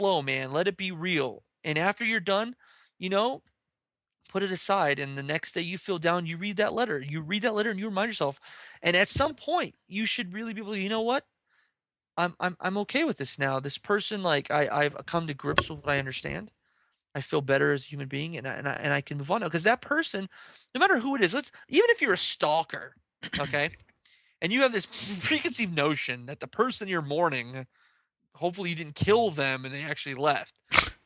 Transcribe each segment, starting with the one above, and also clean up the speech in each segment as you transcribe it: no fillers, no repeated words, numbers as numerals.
flow, man. Let it be real. And after you're done, you know, put it aside. And the next day you feel down, you read that letter. You read that letter and you remind yourself. And at some point, you should really be able to, you know what? I'm okay with this now. This person, like I've come to grips with what I understand. I feel better as a human being, and I can move on now. Because that person, no matter who it is, let's even if you're a stalker, okay, and you have this preconceived notion that the person you're mourning, hopefully you didn't kill them and they actually left.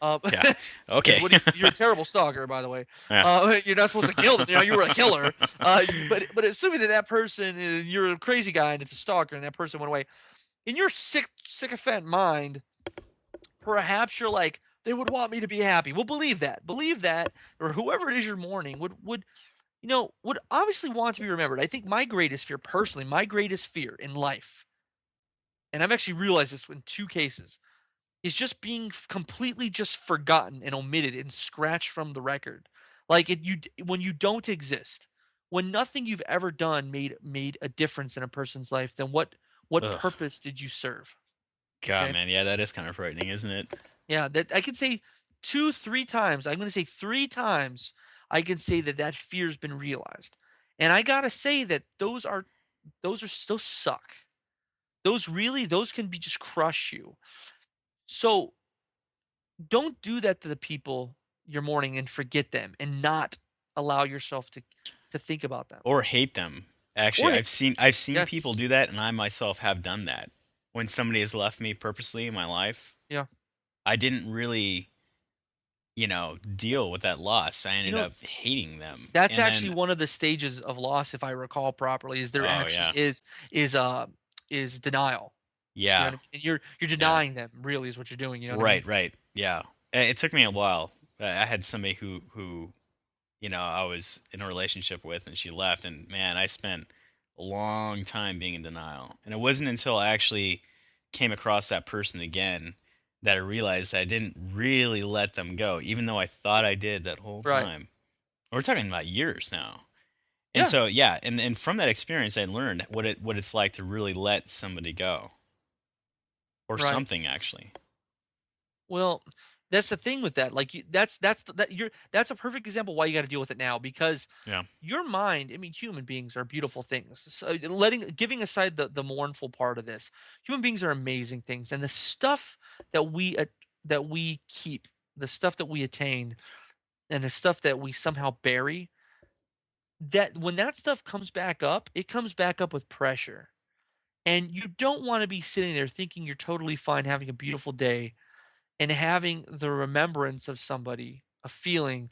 Yeah. Because Okay. you're a terrible stalker, by the way. Yeah. You're not supposed to kill them. You know, you were a killer. But assuming that that person is, you're a crazy guy and it's a stalker and that person went away, in your sycophant mind, perhaps you're like, they would want me to be happy. Well, believe that. Believe that, or whoever it is you're mourning would obviously want to be remembered. I think my greatest fear, personally, my greatest fear in life, and I've actually realized this in two cases, is just being completely just forgotten and omitted and scratched from the record. Like when you don't exist, when nothing you've ever done made a difference in a person's life, then what Ugh. purpose did you serve? God, Okay. man. Yeah, that is kind of frightening, isn't it? Yeah, that I can say 2, 3 times. I'm gonna say 3 times I can say that that fear's been realized. And I gotta say that those suck. Those can be just crush you. So, don't do that to the people you're mourning and forget them and not allow yourself to think about them. Or hate them. Actually, Or I've seen yes. people do that, and I myself have done that. When somebody has left me purposely in my life, Yeah. I didn't really, deal with that loss. I You ended know, up hating them. that's And actually then, one of the stages of loss, if I recall properly, is there oh actually yeah. is, uh is denial. You know Yeah. what I mean? And you're Yeah. denying them really is what you're doing, you know what I mean? Right, right. Yeah. It took me a while. I had somebody who I was in a relationship with, and she left, and man, I spent a long time being in denial. And it wasn't until I actually came across that person again that I realized that I didn't really let them go, even though I thought I did that whole Right. time. We're talking about years now. And Yeah, so yeah, and from that experience I learned what it's like to really let somebody go. Or right. something actually. Well, that's the thing with that, like, that's a perfect example why you gotta deal with it now because Yeah. your mind, I mean, human beings are beautiful things. So giving aside the mournful part of this, human beings are amazing things, and the stuff that we keep, the stuff that we attain, and the stuff that we somehow bury, that when that stuff comes back up, it comes back up with pressure. And you don't want to be sitting there thinking you're totally fine, having a beautiful day, and having the remembrance of somebody, a feeling,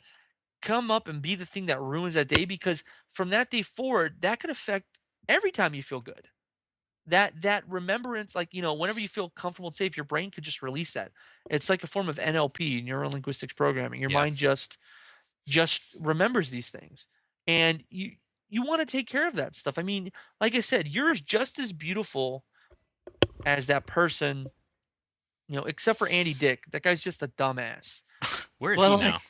come up and be the thing that ruins that day because from that day forward, that could affect every time you feel good. That remembrance, like, whenever you feel comfortable and safe, your brain could just release that. It's like a form of NLP, neuro linguistics programming. Your Yeah. mind just remembers these things. And you want to take care of that stuff. I mean, like I said, you're just as beautiful as that person, except for Andy Dick. That guy's just a dumbass. Where is he Well, now? like,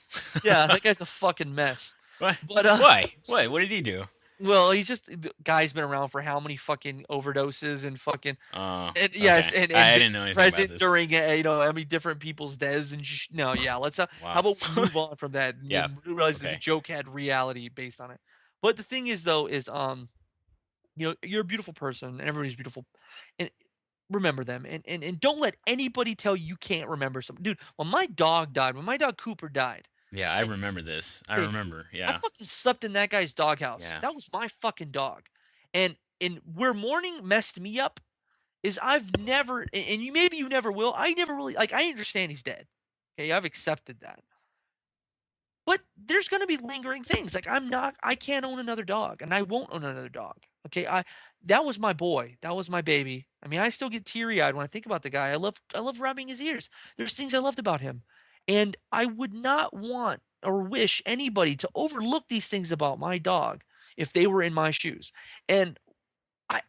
yeah, that guy's a fucking mess. What? But Why? What did he do? well, he's just the guy's been around for how many fucking overdoses and fucking Oh, and okay. yes, and I been didn't know anything about present this. during how many different people's deaths and no, yeah. Let's how Wow. about we move on from that Yeah. and realize that the Okay. joke had reality based on it. But the thing is, though, is you're a beautiful person and everybody's beautiful, and remember them and don't let anybody tell you can't remember some dude. When my dog Cooper died. Yeah, I remember this. I Okay, remember. I Yeah. fucking slept in that guy's doghouse. Yeah. That was my fucking dog. And where mourning messed me up is I've never and you maybe you never will. I never really like I understand he's dead. Okay, I've accepted that. But there's gonna be lingering things. Like I can't own another dog and I won't own another dog. Okay. That was my boy. That was my baby. I mean, I still get teary-eyed when I think about the guy. I love rubbing his ears. There's things I loved about him. And I would not want or wish anybody to overlook these things about my dog if they were in my shoes. And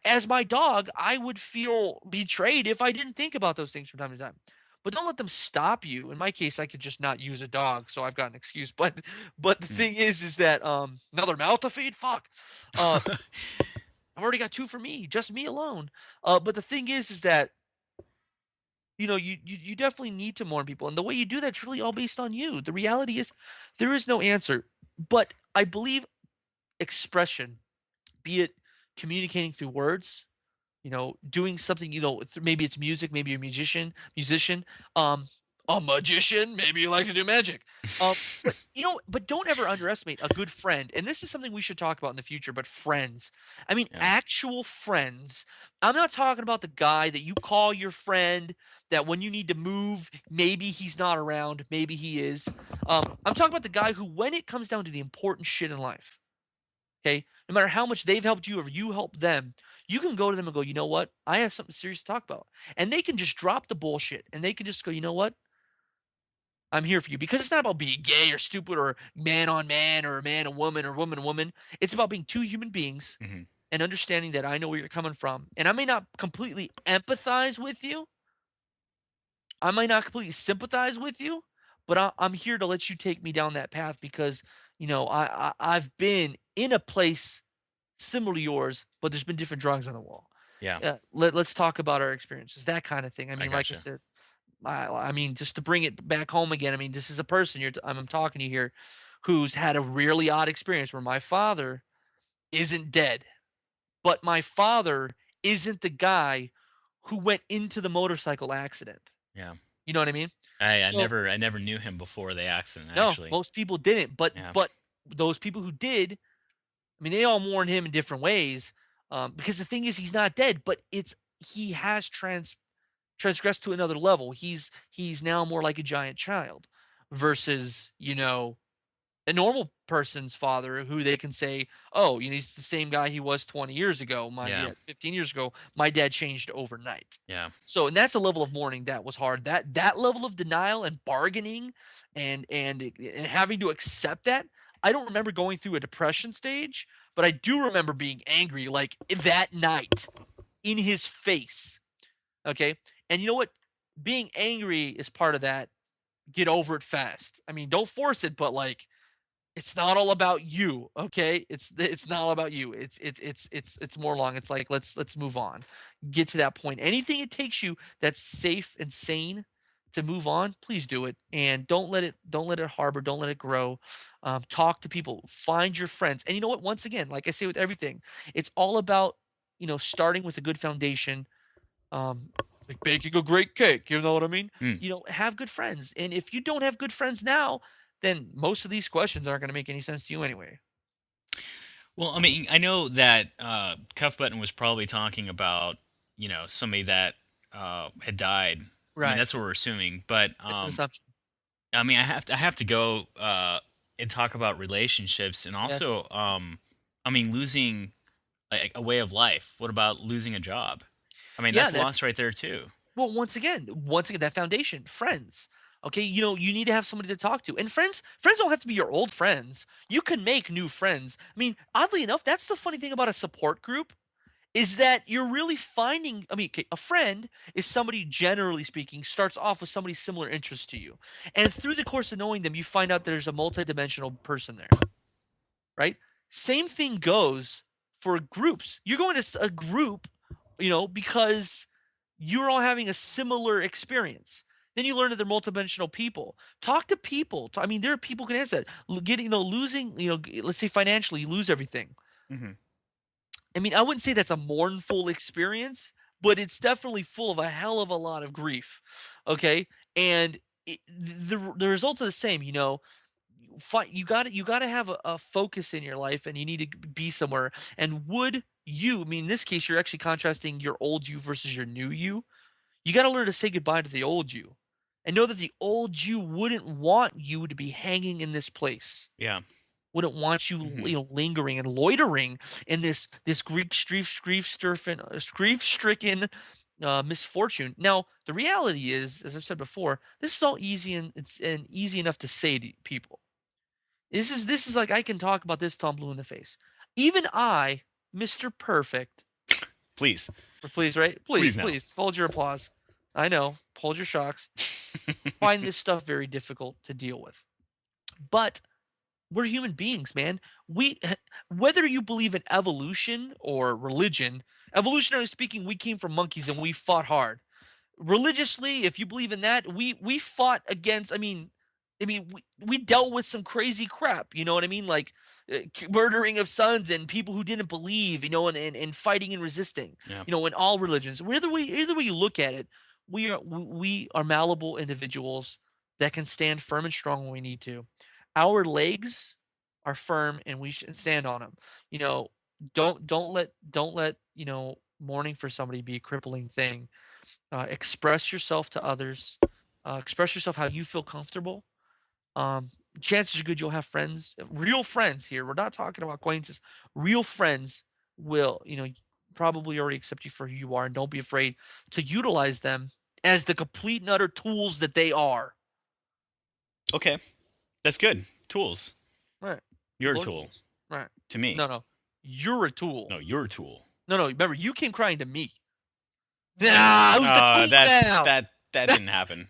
as my dog, I would feel betrayed if I didn't think about those things from time to time. But don't let them stop you. In my case, I could just not use a dog, so I've got an excuse. But the Hmm. thing is that another mouth to feed. Fuck. Uh, I've already got two for me, just me alone. But the thing is that you definitely need to mourn people, and the way you do that's really all based on you. The reality is there is no answer, but I believe expression, be it communicating through words, doing something, maybe it's music, maybe you're a musician, um, a magician, maybe you like to do magic. But don't ever underestimate a good friend. And this is something we should talk about in the future, but friends. I mean, Yeah. actual friends. I'm not talking about the guy that you call your friend that when you need to move, maybe he's not around, maybe he is. I'm talking about the guy who, when it comes down to the important shit in life, okay? No matter how much they've helped you or you help them, you can go to them and go, you know what? I have something serious to talk about. And they can just drop the bullshit and they can just go, you know what? I'm here for you because it's not about being gay or stupid or man on man or man and woman or woman and woman. It's about being two human beings Hmm. and understanding that I know where you're coming from. And I may not completely empathize with you, I might not completely sympathize with you, but I'm here to let you take me down that path because, I've been in a place similar to yours, but there's been different drawings on the wall. Yeah. Let's talk about our experiences, that kind of thing. I I mean, like I gotcha. said, I mean, just to bring it back home again. I mean, this is a person I'm talking to you here, who's had a really odd experience where my father isn't dead, but my father isn't the guy who went into the motorcycle accident. Yeah. You know what I mean? I So never I never knew him before the accident, no, actually. most people didn't, but Yeah. those people who did, I mean, they all mourn him in different ways. Because the thing is, he's not dead, but he has transgressed to another level. He's now more like a giant child versus, a normal person's father who they can say, "Oh, he's the same guy he was 20 years ago. Yeah. 15 years ago, my dad changed overnight." Yeah. So, and that's a level of mourning that was hard. That level of denial and bargaining and having to accept that. I don't remember going through a depression stage, but I do remember being angry like that night in his face. Okay? And you know what? Being angry is part of that. Get over it fast. I mean, don't force it, but like it's not all about you, okay? It's not all about you. It's more long. It's like let's move on. Get to that point. Anything it takes you that's safe and sane to move on, please do it. And don't let it harbor, don't let it grow. Talk to people, find your friends. And you know what? Once again, like I say with everything, it's all about starting with a good foundation, like baking a great cake, you know what I mean? Mm. Have good friends. And if you don't have good friends now, then most of these questions aren't going to make any sense to you anyway. Well, I mean, I know that Cuff Button was probably talking about, somebody that had died. I mean, Right. that's what we're assuming. But It's an assumption. I mean, I have to go and talk about relationships, and Yes. also, I mean, losing like a way of life. What about losing a job? I mean, Yeah, that's that's loss right there too. well, once again, that foundation, friends. Okay, you need to have somebody to talk to. And friends don't have to be your old friends. You can make new friends. I mean, oddly enough, that's the funny thing about a support group is that you're really finding, I mean, okay, a friend is somebody, generally speaking, starts off with somebody similar interests to you. And through the course of knowing them, you find out there's a multidimensional person there, right? Same thing goes for groups. You're going to a group, because you're all having a similar experience. Then you learn that they're multidimensional people. Talk to people. I mean, there are people who can answer that. Getting, losing, let's say financially, you lose everything. Hmm. I mean, I wouldn't say that's a mournful experience, but it's definitely full of a hell of a lot of grief. Okay, and the results are the same. You got to have a focus in your life, and you need to be somewhere. And would you? I mean, in this case, you're actually contrasting your old you versus your new you. You got to learn to say goodbye to the old you, and know that the old you wouldn't want you to be hanging in this place, Yeah. wouldn't want you, Hmm. lingering and loitering in this grief stricken misfortune. Now, the reality is, as I've said before, this is all easy and it's and easy enough to say to people. This is like I can talk about this till I'm blue in the face. Even I, Mr. Perfect, Please, or please, right? please Please, no. please hold your applause. I know, hold your shocks. Find this stuff very difficult to deal with, but we're human beings, man. We whether you believe in evolution or religion, evolutionarily speaking, we came from monkeys and we fought hard. religiously, if you believe in that, we fought against. I mean, we dealt with some crazy crap. You know what I mean? Like murdering of sons and people who didn't believe. And fighting and resisting. Yeah. In all religions, either way you look at it, we are malleable individuals that can stand firm and strong when we need to. Our legs are firm, and we should stand on them. You know, don't let mourning for somebody be a crippling thing. Express yourself to others. Express yourself how you feel comfortable. Um, Chances are good you'll have friends, real friends here. We're not talking about acquaintances. Real friends will, probably already accept you for who you are, and don't be afraid to utilize them as the complete and utter tools that they are. Okay, that's good. Tools. Right. You're a People are tool tools. Right. to me. No, no. You're a tool. No, you're a tool. No, no. Remember, you came crying to me. Who's the tool That's now? that didn't happen.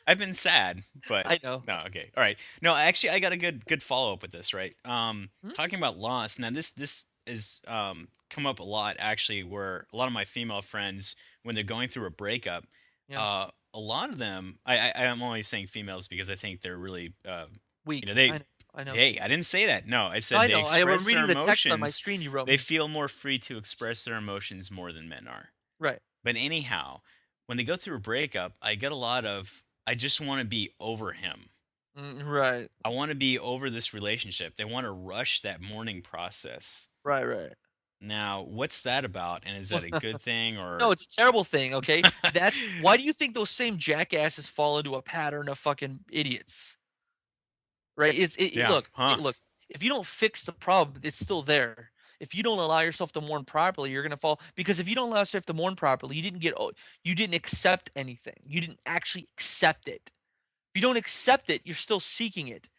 I've been sad, but I know. no, okay, all right. No, actually, I got a good follow up with this. Right, Hmm? talking about loss. Now, this is come up a lot actually, where a lot of my female friends, when they're going through a breakup, Yeah. a lot of them. I am only saying females because I think they're really, Weak. I they. know. I know. Hey, I didn't say that. No, I No, said I they know. I'm express their reading the text on my emotions. screen you wrote They me. feel more free to express their emotions more than men are. Right. But anyhow, when they go through a breakup, I get a lot of, I just want to be over him. Right. I want to be over this relationship. They want to rush that mourning process. Right. Right. Now, what's that about? And is that a good thing No, or it's a terrible thing. Okay. That's why do you think those same jackasses fall into a pattern of fucking idiots? Right? yeah, Look, huh? look. If you don't fix the problem, it's still there. If you don't allow yourself to mourn properly, you're gonna fall. Because if you don't allow yourself to mourn properly, you didn't accept anything. You didn't actually accept it. If you don't accept it, you're still seeking it.